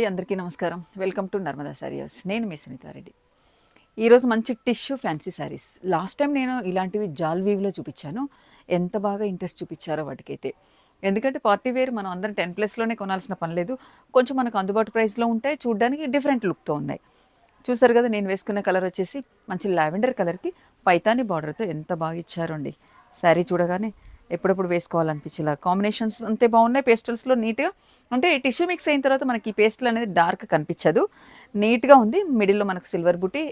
అందరికీ నమస్కారం. Welcome to Narmada saris. నేను మీ సునీతారెడ్డి. ఈరోజు మంచి tissue fancy saris. Last time నేను ఇలాంటివి జాల్ వీవ్లో చూపించాను. ఎంత బాగా ఇంట్రెస్ట్ చూపించారో వాటికైతే. ఎందుకంటే పార్టీ వేర్ మనం అందరం 10+లోనే కొనాల్సిన పని లేదు. కొంచెం మనకు అందుబాటు ప్రైస్లో ఉంటాయి. చూడడానికి డిఫరెంట్ లుక్తో ఉన్నాయి. చూసారు కదా, నేను వేసుకున్న కలర్ వచ్చేసి మంచి లావెండర్ కలర్కి పైతాని బార్డర్తో ఎంత బాగా ఇచ్చారండి. శారీ చూడగానే ఎప్పుడప్పుడు వేసుకోవాలనిపించేలా కాంబినేషన్స్ అంతే బాగున్నాయి. పేస్టల్స్లో నీట్గా, అంటే టిష్యూ మిక్స్ అయిన తర్వాత మనకి ఈ పేస్టల్ అనేది డార్క్ కనిపించదు, నీట్గా ఉంది. మిడిల్లో మనకు సిల్వర్ బుటీ,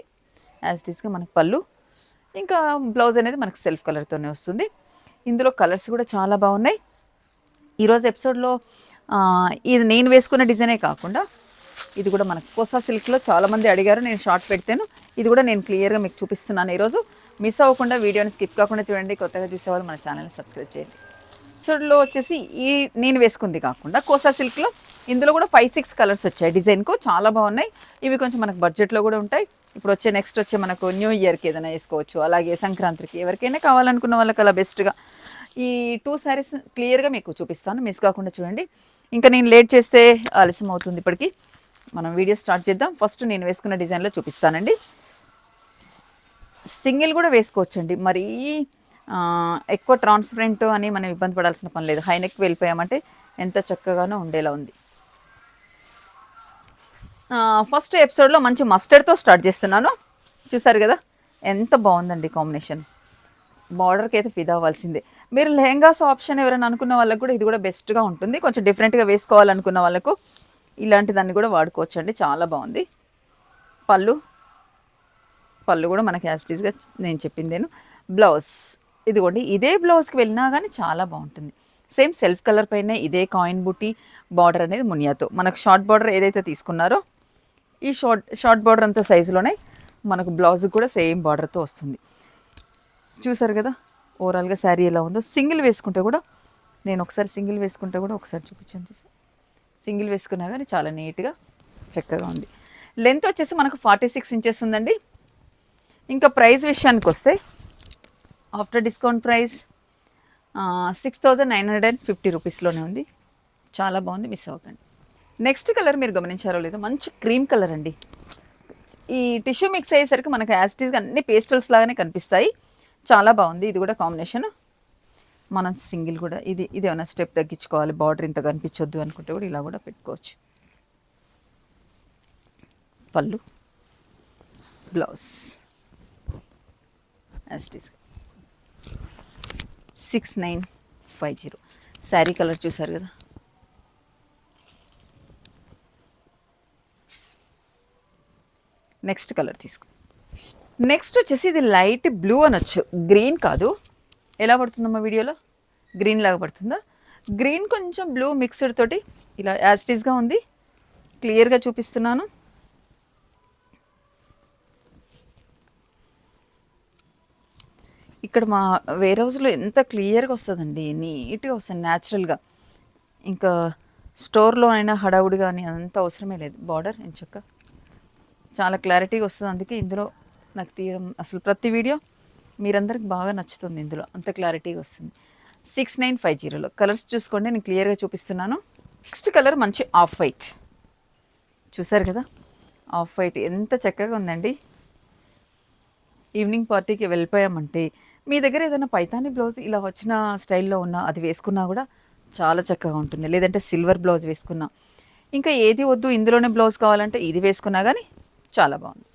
యాజ్ ఇట్ ఈస్గా మనకు పళ్ళు, ఇంకా బ్లౌజ్ అనేది మనకు సెల్ఫ్ కలర్తోనే వస్తుంది. ఇందులో కలర్స్ కూడా చాలా బాగున్నాయి. ఈరోజు ఎపిసోడ్లో ఇది నేను వేసుకున్న డిజైనే కాకుండా ఇది కూడా మనకు కోసా సిల్క్లో చాలామంది అడిగారు, నేను షార్ట్ పెడతాను. ఇది కూడా నేను క్లియర్గా మీకు చూపిస్తున్నాను ఈరోజు. మిస్ అవ్వకుండా వీడియోని స్కిప్ కాకుండా చూడండి. కొత్తగా చూసేవాళ్ళు మన ఛానల్ని సబ్స్క్రైబ్ చేయండి. ఎపిసోడ్లో వచ్చేసి ఈ నేను వేసుకుంది కాకుండా కోసా సిల్క్లో ఇందులో కూడా 5-6 కలర్స్ వచ్చాయి డిజైన్కు, చాలా బాగున్నాయి. ఇవి కొంచెం మనకు బడ్జెట్లో కూడా ఉంటాయి. ఇప్పుడు నెక్స్ట్ వచ్చే మనకు న్యూ ఇయర్కి ఏదైనా వేసుకోవచ్చు, అలాగే సంక్రాంతికి ఎవరికైనా కావాలనుకున్న వాళ్ళకి అలా బెస్ట్గా ఈ 2 శారీస్ క్లియర్గా మీకు చూపిస్తాను, మిస్ కాకుండా చూడండి. ఇంకా నేను లేట్ చేస్తే ఆలస్యం అవుతుంది. ఇప్పటికి మనం వీడియో స్టార్ట్ చేద్దాం. ఫస్ట్ నేను వేసుకున్న డిజైన్లో చూపిస్తానండి. సింగిల్ కూడా వేసుకోవచ్చండి, మరీ ఎక్కువ ట్రాన్స్పరెంట్ అని మనం ఇబ్బంది పడాల్సిన పని లేదు. హై నెక్ వెళ్ళిపోయామంటే ఎంత చక్కగానో ఉండేలా ఉంది. ఫస్ట్ ఎపిసోడ్లో మంచి మస్టర్డ్తో స్టార్ట్ చేస్తున్నాను. చూసారు కదా ఎంత బాగుందండి కాంబినేషన్. బార్డర్కి అయితే ఫిదా అవ్వాల్సిందే. మీరు లెహెంగాస్ ఆప్షన్ ఎవరైనా అనుకున్న వాళ్ళకు కూడా ఇది కూడా బెస్ట్గా ఉంటుంది. కొంచెం డిఫరెంట్గా వేసుకోవాలనుకున్న వాళ్ళకు ఇలాంటి దాన్ని కూడా వాడుకోవచ్చు అండి, చాలా బాగుంది. పళ్ళు కూడా మనకి యాస్టీస్గా నేను చెప్పిందేను. బ్లౌజ్ ఇదిగోండి, ఇదే బ్లౌజ్కి వెళ్ళినా కానీ చాలా బాగుంటుంది. సేమ్ సెల్ఫ్ కలర్ పైన ఇదే కాయిన్ బుట్టి బార్డర్ అనేది మునియాతో. మనకు షార్ట్ బార్డర్ ఏదైతే తీసుకున్నారో ఈ షార్ట్ బార్డర్ అంత సైజులోనే మనకు బ్లౌజ్ కూడా సేమ్ బార్డర్తో వస్తుంది. చూసారు కదా ఓవరాల్గా శారీ ఎలా ఉందో. సింగిల్ వేసుకుంటే కూడా ఒకసారి చూపించాను. చూసారు, సింగిల్ వేసుకున్నా కానీ చాలా నీట్గా చక్కగా ఉంది. లెంత్ వచ్చేసి మనకు 46 ఇంచెస్ ఉందండి. ఇంకా ప్రైస్ విషయానికి వస్తే ఆఫ్టర్ డిస్కౌంట్ ప్రైస్ 6,950 రూపీస్లోనే ఉంది. చాలా బాగుంది, మిస్ అవ్వకండి. నెక్స్ట్ కలర్ మీరు గమనించారో లేదో, మంచి క్రీమ్ కలర్ అండి. ఈ టిష్యూ మిక్స్ అయ్యేసరికి మనకు యాస్టీస్గా అన్ని పేస్టల్స్ లాగానే కనిపిస్తాయి. చాలా బాగుంది. ఇది కూడా కాంబినేషన్. మనం సింగిల్ కూడా ఇది ఏమైనా స్టెప్ తగ్గించుకోవాలి, బార్డర్ ఇంత కనిపించొద్దు అనుకుంటే కూడా ఇలా కూడా పెట్టుకోవచ్చు. పళ్ళు, బ్లౌజ్ యాస్టీస్ 6950. శారీ కలర్ చూసారు కదా, నెక్స్ట్ కలర్ తీసుకో. నెక్స్ట్ వచ్చేసి ఇది లైట్ బ్లూ అనొచ్చు, గ్రీన్ కాదు. ఎలా పడుతుందమ్మా వీడియోలో? గ్రీన్ లాగా పడుతుందా? గ్రీన్ కొంచెం బ్లూ మిక్స్డ్ తోటి ఇలా యాస్టీస్గా ఉంది. క్లియర్గా చూపిస్తున్నాను. ఇక్కడ మా వేర్ హౌస్లో ఎంత క్లియర్గా వస్తుందండి, నీట్గా వస్తుంది న్యాచురల్గా. ఇంకా స్టోర్లో అయినా హడావుడి కానీ అదంతా అవసరమే లేదు. బార్డర్ ఎంచక్క చాలా క్లారిటీగా వస్తుంది. అందుకే ఇందులో నాకు తీయడం అసలు ప్రతి వీడియో మీరందరికి బాగా నచ్చుతుంది. ఇందులో అంత క్లారిటీగా వస్తుంది. 6950లో కలర్స్ చూసుకోండి, నేను క్లియర్గా చూపిస్తున్నాను. నెక్స్ట్ కలర్ మంచి ఆఫ్ వైట్. చూసారు కదా ఆఫ్ వైట్ ఎంత చక్కగా ఉందండి. ఈవినింగ్ పార్టీకి వెళ్ళిపోయామంటే మీ దగ్గర ఏదైనా పైతాని బ్లౌజ్ ఇలా వచ్చిన స్టైల్లో ఉన్న అది వేసుకున్నా కూడా చాలా చక్కగా ఉంటుంది. లేదంటే సిల్వర్ బ్లౌజ్ వేసుకున్నా, ఇంకా ఏది వద్దు ఇందులోనే బ్లౌజ్ కావాలంటే ఇది వేసుకున్నా కానీ చాలా బాగుంది.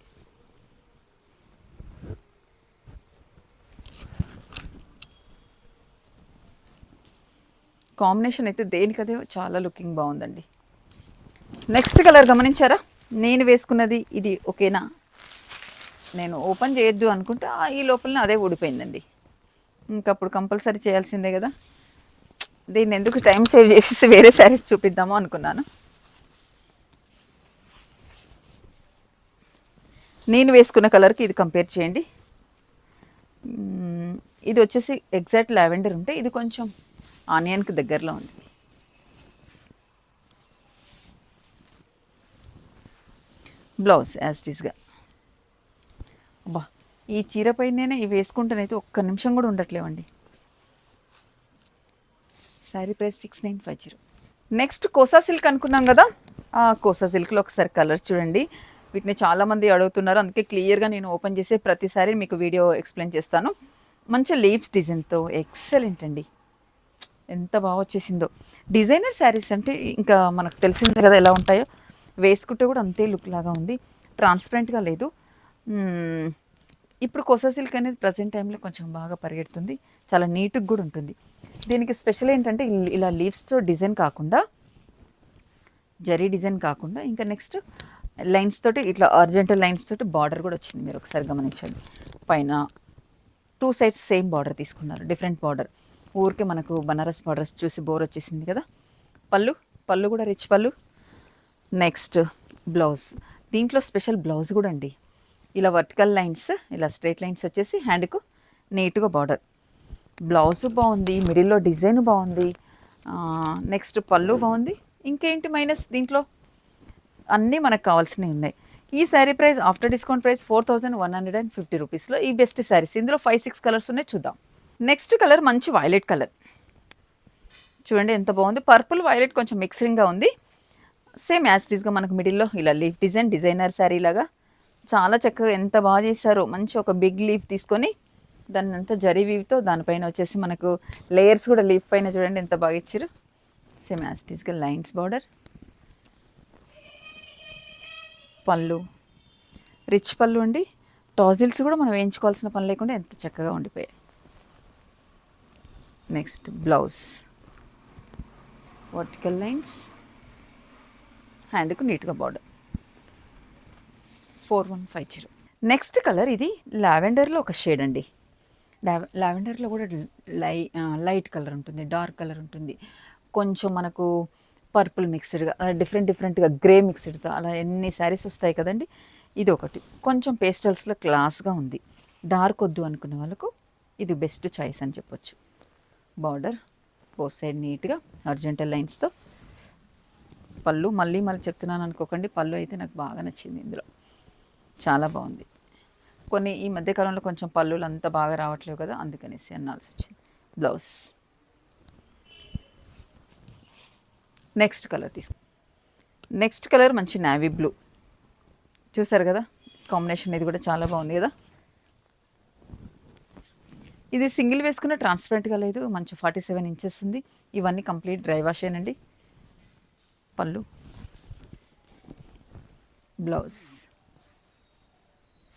కాంబినేషన్ అయితే దేనికదే చాలా లుకింగ్ బాగుందండి. నెక్స్ట్ కలర్ గమనించారా? నేను వేసుకున్నది ఇది ఓకేనా? నేను ఓపెన్ చేయొద్దు అనుకుంటే ఈ లోపలనే అదే ఊడిపోయిందండి. ఇంకప్పుడు కంపల్సరీ చేయాల్సిందే కదా. దీన్ని ఎందుకు టైం సేవ్ చేసేసి వేరే శారీస్ చూపిద్దాము అనుకున్నాను. నేను వేసుకున్న కలర్కి ఇది కంపేర్ చేయండి. ఇది వచ్చేసి ఎగ్జాక్ట్ లావెండర్ ఉంటే ఇది కొంచెం ఆనియన్కి దగ్గరలో ఉంది. బ్లౌజ్ యాస్టీస్గా. అబ్బా, ఈ చీర పైన ఇవి వేసుకుంటేనైతే ఒక్క నిమిషం కూడా ఉండట్లేవండి. Sari price 6950. Next Kosa silk అనుకున్నాం కదా, కోసా సిల్క్లో ఒకసారి కలర్స్ చూడండి. వీటిని చాలామంది అడుగుతున్నారు, అందుకే క్లియర్గా నేను ఓపెన్ చేసి ప్రతిసారి మీకు వీడియో ఎక్స్ప్లెయిన్ చేస్తాను. మంచి లీవ్స్ డిజైన్తో ఎక్సలెంట్ అండి. ఎంత బాగా వచ్చేసిందో. డిజైనర్ శారీస్ అంటే ఇంకా మనకు తెలిసిందే కదా ఎలా ఉంటాయో. వేసుకుంటే కూడా అంతే లుక్ లాగా ఉంది, ట్రాన్స్పరెంట్గా లేదు. ఇప్పుడు కోసా సిల్క్ అనేది ప్రజెంట్ టైంలో కొంచెం బాగా పరిగెడుతుంది, చాలా నీట్గా కూడా ఉంటుంది. దీనికి స్పెషల్ ఏంటంటే ఇలా లీవ్స్తో డిజైన్ కాకుండా, జరీ డిజైన్ కాకుండా ఇంకా నెక్స్ట్ లైన్స్ తోటి ఇట్లా అర్జెంటల్ లైన్స్ తోటి బార్డర్ కూడా వచ్చింది. మీరు ఒకసారి గమనించండి. పైన 2 సైడ్స్ సేమ్ బార్డర్ తీసుకున్నారు, డిఫరెంట్ బార్డర్. ఊరికే మనకు బనారస్ బార్డర్స్ చూసి బోర్ వచ్చేసింది కదా. పళ్ళు కూడా రిచ్ పళ్ళు. Next blouse. దీంట్లో స్పెషల్ బ్లౌజ్ కూడా అండి. ఇలా వర్టికల్ లైన్స్, ఇలా స్ట్రైట్ లైన్స్ వచ్చేసి హ్యాండ్కు నీట్గా బార్డర్. బ్లౌజ్ బాగుంది, మిడిల్లో డిజైన్ బాగుంది. నెక్స్ట్ పళ్ళు బాగుంది. ఇంకేంటి మైనస్ దీంట్లో? అన్నీ మనకు కావాల్సినవి ఉన్నాయి. ఈ sari price after discount price 4150 రూపీస్లో ఈ బెస్ట్ శారీస్. ఇందులో 5-6 కలర్స్ ఉన్నాయి, చూద్దాం. నెక్స్ట్ కలర్ మంచి వైలెట్ కలర్. చూడండి ఎంత బాగుంది. పర్పుల్ వైలెట్ కొంచెం మిక్సింగ్గా ఉంది. సేమ్ యాస్టీస్గా మనకు మిడిల్లో ఇలా లీఫ్ డిజైన్, డిజైనర్ శారీ లాగా చాలా చక్కగా ఎంత బాగా చేశారో. మంచి ఒక బిగ్ లీఫ్ తీసుకొని దాన్ని అంతా జరీ వీవ్తో దానిపైన వచ్చేసి మనకు లేయర్స్ కూడా లీఫ్ పైన చూడండి ఎంత బాగా ఇచ్చారు. సేమ్ యాస్టీస్గా lines border. Pallu rich pallu అండి. టాజిల్స్ కూడా మనం వేయించుకోవాల్సిన పని లేకుండా ఎంత చక్కగా ఉండిపోయాయి. నెక్స్ట్ బ్లౌజ్, వర్టికల్ లైన్స్, హ్యాండ్కు నీట్గా బార్డర్. 4150. నెక్స్ట్ కలర్ ఇది లావెండర్లో ఒక షేడ్ అండి. లావెండర్లో కూడా లైట్ కలర్ ఉంటుంది, డార్క్ కలర్ ఉంటుంది, కొంచెం మనకు పర్పుల్ మిక్స్డ్గా, అలా డిఫరెంట్గా గ్రే మిక్స్డ్తో అలా ఎన్ని శారీస్ వస్తాయి కదండి. ఇది ఒకటి కొంచెం పేస్టల్స్లో క్లాస్గా ఉంది. డార్క్ వద్దు అనుకునే వాళ్ళకు ఇది బెస్ట్ చాయిస్ అని చెప్పొచ్చు. బార్డర్ బోత్ సైడ్ నీట్గా అర్జెంటల్ లైన్స్తో. పళ్ళు మళ్ళీ చెప్తున్నాను అనుకోకండి, పళ్ళు అయితే నాకు బాగా నచ్చింది. ఇందులో చాలా బాగుంది. కొన్ని ఈ మధ్యకాలంలో కొంచెం పళ్ళులు అంత బాగా రావట్లేవు కదా, అందుకనేసి అనాల్సి వచ్చింది. Blouse. Next colour next colour మంచి నావీ బ్లూ. చూసారు కదా కాంబినేషన్, ఇది కూడా చాలా బాగుంది కదా. ఇది సింగిల్ వేసుకున్న ట్రాన్స్పరెంట్గా లేదు, మంచి 47 ఇంచెస్ ఉంది. ఇవన్నీ కంప్లీట్ డ్రై వాష్ ఏనండి. పళ్ళు, బ్లౌజ్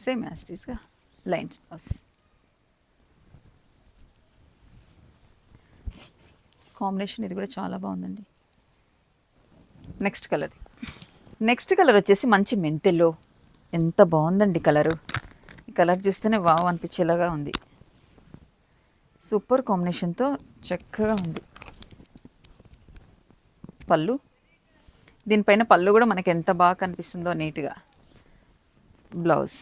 సేమ్ యాస్టీస్గా లైన్స్ బ్లౌజ్. కాంబినేషన్ ఇది కూడా చాలా బాగుందండి. నెక్స్ట్ కలర్ వచ్చేసి మంచి మెంతెల్లో. ఎంత బాగుందండి కలరు. ఈ కలర్ చూస్తేనే వావ్ అనిపించేలాగా ఉంది. సూపర్ కాంబినేషన్తో చక్కగా ఉంది. పళ్ళు, దీనిపైన పళ్ళు కూడా మనకి ఎంత బాగా కనిపిస్తుందో నీట్గా. బ్లౌజ్.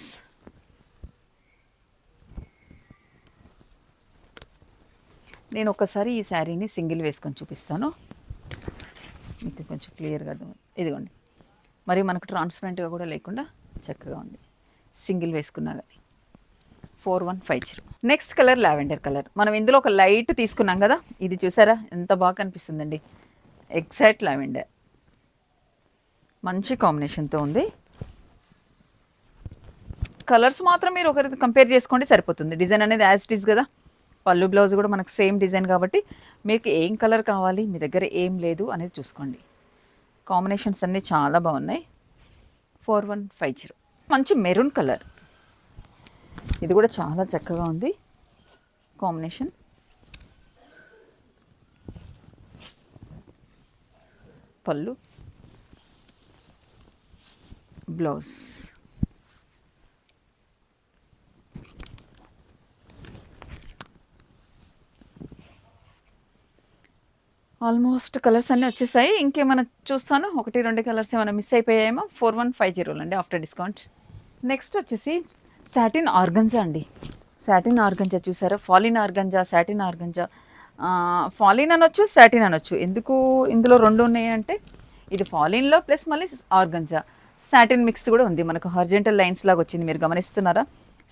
నేను ఒకసారి ఈ శారీని సింగిల్ వేసుకొని చూపిస్తాను, మీకు కొంచెం క్లియర్గా అర్థం. ఇదిగోండి, మరి మనకు ట్రాన్స్పరెంట్గా కూడా లేకుండా చక్కగా ఉంది సింగిల్ వేసుకున్నా కానీ. 4150. Next colour lavender colour. మనం ఇందులో ఒక లైట్ తీసుకున్నాం కదా, ఇది చూసారా ఎంత బాగా కనిపిస్తుందండి. ఎగ్జాక్ట్ లావెండర్, మంచి కాంబినేషన్తో ఉంది. కలర్స్ మాత్రం మీరు ఒకరికి కంపేర్ చేసుకోండి సరిపోతుంది. డిజైన్ అనేది యాజ్ ఇట్ ఈస్ కదా. పళ్ళు బ్లౌజ్ కూడా మనకు సేమ్ డిజైన్ కాబట్టి మీకు ఏం కలర్ కావాలి, మీ దగ్గర ఏం లేదు అనేది చూసుకోండి. కాంబినేషన్స్ అన్నీ చాలా బాగున్నాయి. 4150. మంచి మెరూన్ కలర్, ఇది కూడా చాలా చక్కగా ఉంది కాంబినేషన్. పళ్ళు, బ్లౌజ్. ఆల్మోస్ట్ కలర్స్ అన్నీ వచ్చేసాయి. ఇంకేమైనా చూస్తాను, 1-2 కలర్స్ ఏమైనా మిస్ అయిపోయాయేమో. 4150 అండి ఆఫ్టర్ డిస్కౌంట్. నెక్స్ట్ వచ్చేసి సాటిన్ ఆర్గంజా అండి. సాటిన్ ఆర్గంజా చూసారా, ఫాలిన్ ఆర్గంజా, సాటిన్ ఆర్గంజా. ఫాలిన్ అనొచ్చు, సాటిన్ అనొచ్చు. ఎందుకు ఇందులో 2 ఉన్నాయి అంటే, ఇది ఫాలిన్లో ప్లస్ మళ్ళీ ఆర్గంజా, సాటిన్ మిక్స్ కూడా ఉంది. మనకు హార్జెంటల్ లైన్స్ లాగా వచ్చింది, మీరు గమనిస్తున్నారా,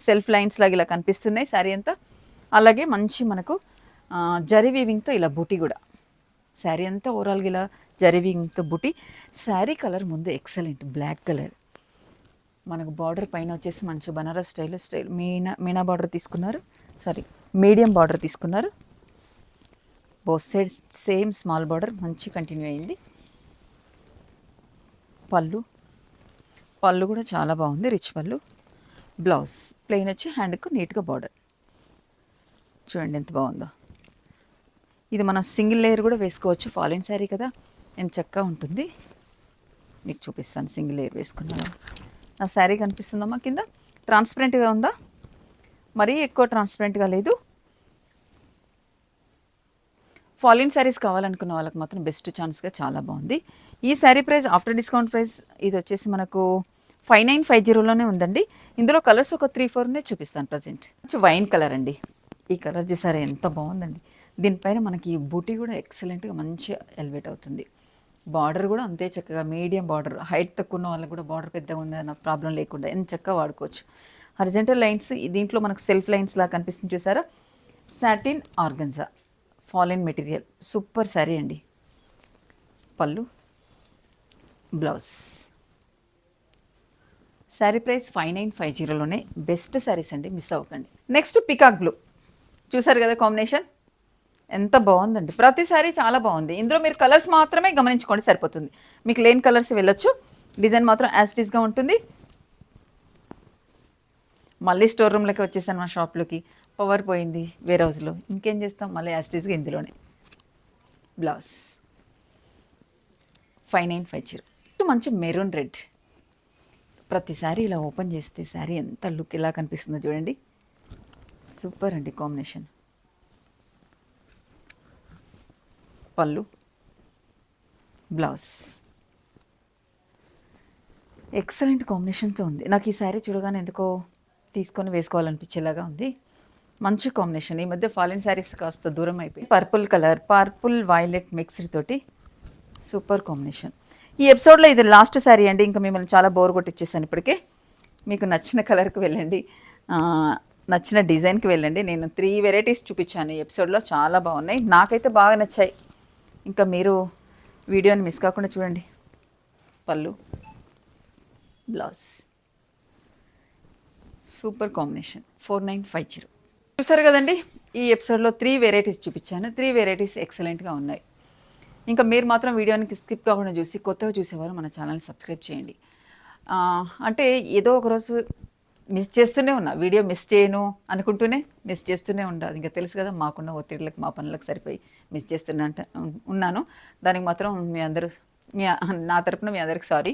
సెల్ఫ్ లైన్స్ లాగా ఇలా కనిపిస్తున్నాయి శారీ అంతా. అలాగే మంచి మనకు జరీ వీవింగ్తో ఇలా బూటీ కూడా. శారీ అంతా ఓవరాల్గా ఇలా జరీవింగ్తో బుటీ. శారీ కలర్ ముందు ఎక్సలెంట్ బ్లాక్ కలర్. మనకు బార్డర్ పైన వచ్చేసి మంచి బనారస్ స్టైల్ మీనా బార్డర్ తీసుకున్నారు. సారీ, మీడియం బార్డర్ తీసుకున్నారు. Both sides same small border మంచి కంటిన్యూ అయింది. పళ్ళు కూడా చాలా బాగుంది, రిచ్ పళ్ళు. బ్లౌజ్ ప్లెయిన్ వచ్చి హ్యాండ్కు నీట్గా బార్డర్. చూడండి ఎంత బాగుందో. ఇది మనం సింగిల్ లేయర్ కూడా వేసుకోవచ్చు, ఫాలిన్ శారీ కదా, ఎంత చక్కగా ఉంటుంది. మీకు చూపిస్తాను సింగిల్ లేయర్ వేసుకున్నాను. నా శారీ కనిపిస్తుందమ్మా కింద? ట్రాన్స్పరెంట్గా ఉందా? మరీ ఎక్కువ ట్రాన్స్పరెంట్గా లేదు. ఫాలిన్ శారీస్ కావాలనుకున్న వాళ్ళకి మాత్రం బెస్ట్ ఛాన్స్గా చాలా బాగుంది. ఈ sari price after discount price ఇది వచ్చేసి మనకు 5950లోనే ఉందండి. ఇందులో కలర్స్ ఒక 3-4 చూపిస్తాను ప్రజెంట్. వైన్ కలర్ అండి. ఈ కలర్ చూసారా ఎంత బాగుందండి. దీనిపైన మనకి ఈ బూటీ కూడా ఎక్సలెంట్గా మంచిగా ఎలివేట్ అవుతుంది. బార్డర్ కూడా అంతే చక్కగా మీడియం బార్డర్, హైట్ తక్కువ ఉన్న వాళ్ళకి కూడా బార్డర్ పెద్దగా ఉందన్న ప్రాబ్లం లేకుండా ఎంత చక్కగా వాడుకోవచ్చు. హారిజాంటల్ లైన్స్ దీంట్లో మనకు సెల్ఫ్ లైన్స్ లాగా కనిపిస్తుంది చూసారా. సాటిన్ ఆర్గన్జా ఫాలిన్ మెటీరియల్, సూపర్ శారీ అండి. పళ్ళు, బ్లౌజ్. శారీ ప్రైస్ 5950లోనే బెస్ట్ శారీస్ అండి, మిస్ అవ్వకండి. నెక్స్ట్ పికాక్ బ్లూ చూసారు కదా, కాంబినేషన్ ఎంత బాగుందండి. ప్రతి శారీ చాలా బాగుంది. ఇందులో మీరు కలర్స్ మాత్రమే గమనించుకోండి సరిపోతుంది. మీకు లేని కలర్స్ వెళ్ళొచ్చు. డిజైన్ మాత్రం యాస్టీస్గా ఉంటుంది. మళ్ళీ స్టోర్ రూమ్లోకి వచ్చేసాను, మా షాప్లోకి పవర్ పోయింది వేర్ హౌస్లో, ఇంకేం చేస్తాం, మళ్ళీ యాస్టీస్గా ఇందులోనే. బ్లౌజ్ 5950. మంచి మెరూన్ రెడ్. ప్రతిసారి ఇలా ఓపెన్ చేస్తే శారీ ఎంత లుక్ ఇలా కనిపిస్తుందో చూడండి. సూపర్ అండి కాంబినేషన్. పళ్ళు, బ్లౌజ్ ఎక్సలెంట్ కాంబినేషన్తో ఉంది. నాకు ఈ శారీ చూడగానే ఎందుకో తీసుకొని వేసుకోవాలనిపించేలాగా ఉంది. మంచి కాంబినేషన్. ఈ మధ్య ఫాలిన్ శారీస్ కాస్త దూరం అయిపోయి purple colour, purple violet mixed తోటి సూపర్ కాంబినేషన్. ఈ ఎపిసోడ్లో ఇది లాస్ట్ శారీ అండి. ఇంకా మిమ్మల్ని చాలా బోర్ కొట్టిచ్చేసాను ఇప్పటికే. మీకు నచ్చిన కలర్కి వెళ్ళండి, నచ్చిన డిజైన్కి వెళ్ళండి. నేను 3 వెరైటీస్ చూపించాను ఈ ఎపిసోడ్లో, చాలా బాగున్నాయి, నాకైతే బాగా నచ్చాయి. ఇంకా మీరు వీడియోని మిస్ కాకుండా చూడండి. పళ్ళు, బ్లౌజ్ సూపర్ కాంబినేషన్. 4950. చూసారు కదండి, ఈ ఎపిసోడ్లో 3 వెరైటీస్ చూపించాను. 3 వెరైటీస్ ఎక్సలెంట్గా ఉన్నాయి. ఇంకా మీరు మాత్రం వీడియోని స్కిప్ కాకుండా చూసి కొత్తగా చూసేవారు మన ఛానల్ని సబ్స్క్రైబ్ చేయండి. అంటే ఏదో ఒకరోజు మిస్ చేస్తూనే ఉన్నా, వీడియో మిస్ చేయను అనుకుంటూనే మిస్ చేస్తూనే ఉండాలి. ఇంకా తెలుసు కదా, మాకున్న ఒత్తిడిలకు మా పనులకు సరిపోయి మిస్ ఉన్నాను. దానికి మాత్రం నా తరపున మీ అందరికి సారీ.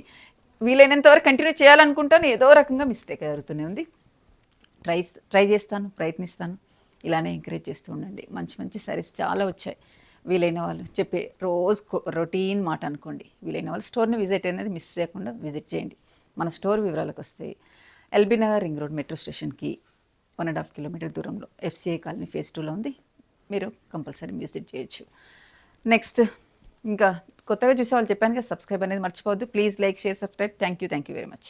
వీలైనంత వరకు కంటిన్యూ చేయాలనుకుంటాను, ఏదో రకంగా మిస్టేక్ జరుగుతూనే ఉంది. ట్రై చేస్తాను, ప్రయత్నిస్తాను. ఇలానే ఎంకరేజ్ చేస్తూ ఉండండి. మంచి మంచి శారీస్ చాలా వచ్చాయి. వీలైన వాళ్ళు చెప్పే రోజు రొటీన్ మాట అనుకోండి. వీలైన వాళ్ళు స్టోర్ని విజిట్ అనేది మిస్ చేయకుండా విజిట్ చేయండి. మన స్టోర్ వివరాలకు వస్తాయి. LB Nagar ring road metro స్టేషన్కి 1.5 కిలోమీటర్ దూరంలో FCI కాలనీ phase 2లో ఉంది. మీరు కంపల్సరీ విజిట్ చేయొచ్చు. నెక్స్ట్ ఇంకా కొత్తగా చూసే వాళ్ళు చెప్పాను కదా, సబ్స్క్రైబ్ అనేది మర్చిపోవద్దు. Please like, share, subscribe. Thank you very much.